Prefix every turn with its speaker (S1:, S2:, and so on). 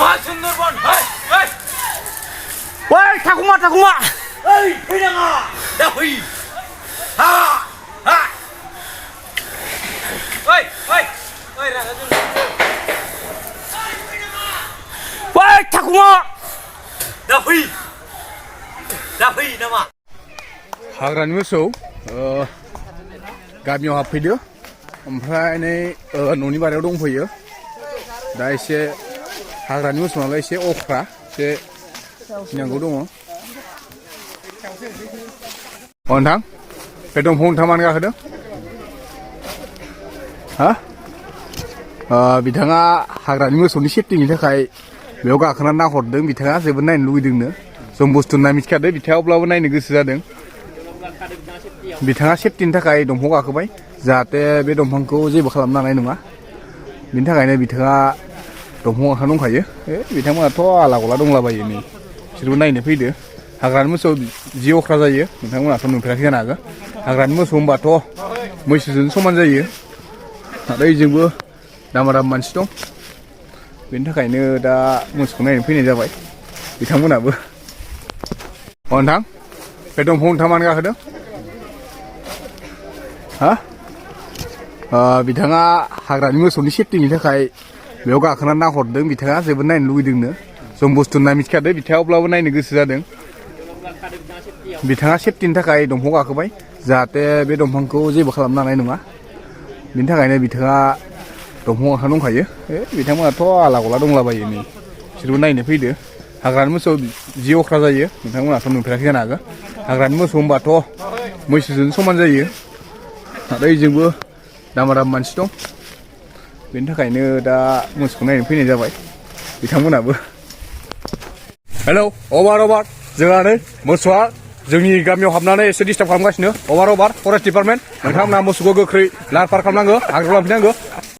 S1: Sundarban
S2: Woi, takuma.
S1: फैनाङा दा फै हा रागा जोंनो
S2: Woi, takuma.
S1: दा फै नामा
S3: हाग्रानि मोसौ गामियाव हाबफैदो ओमफ्राय नै न'नि बारियाव दंफैयो दा एसे हाग्रानि मोसौ नालाय एसे अख्रा एसे गिनांगौ दङ नोंथां बे दंफांखौ नोंथाङा मानो गाखोदों हा बिथाङा हाग्रानि मोसौनि सेफटिनि थाखाय बेयाव गाखोना नाहरदों बिथाङा जोबोद नायनो लुगैदोंनो जों बुस्थु होनना मिथिखादों बिथाङा अब्लाबो नायनो गोसो जादों बिथाङा सेफटिनि थाखाय दंफाङाव गाखोबाय जाहाथे बे दंफांखौ जेबो खालामनो हानाय नङा बिनि थाखायनो बिथाङा दंफाङाव गाखोना दंखायो बिथांमोनाथ' आला गला दंलाबायो नै बिसोरबो नायनो फैदो हाग्रानि मोसौ जि अख्रा जायो नोंथांमोनाथ' नुफेराखै जानो हागौ हाग्रानि मोसौ होनबाथ' मैसोजों समान जायो आरो बेजोंबो दामा मानसि दं बेनि थाखायनो दा मोसौखौ नायनो फैनाय जाबाय बिथांमोनाबो नोंथां बे दंफांखौ नोंथाङा मानो गाखोदों हा बिथाङा हाग्रानि मोसौनि सेफटिनि थाखाय बेयाव गाखोना नाहरदों बिथाङा जोबोद नायनो लुगैदोंनो जों बुस्थु होनना मिथिखादों बिथाङा अब्लाबो नायनो गोसो जादों बिथाङा सेफटिनि थाखाय दंफाङाव गाखोबाय जाहाथे बे दंफांखौ जेबो खालामनो हानाय नङा बिनि थाखायनो बिथाङा दंफाङाव गाखोना दंखायो बिथांमोनाथ' आला गला दंलाबायो नै बिसोरबो नायनो फैदो हाग्रानि मोसौ जि अख्रा जायो नोंथांमोनाथ' नुफेराखै जानो हागौ हाग्रानि मोसौ होनबाथ' मैसोजों समान जायो आरो बेजोंबो दामा मानसि दं बेनि थाखायनो दा मोसौखौ नायनो फैनाय जाबाय बिथांमोनाबो हेलौ अभार जोंहा नै मोसौआ जोंनि गामियाव हाबनानै एसे डिस्टार्ब खालामगासिनो अभार फरेस्ट डिपार्टमेन्ट नोंथांमोना मोसौखौ गोख्रै लाहार फाहार खालामनांगो हाग्रायाव लांफैनांगो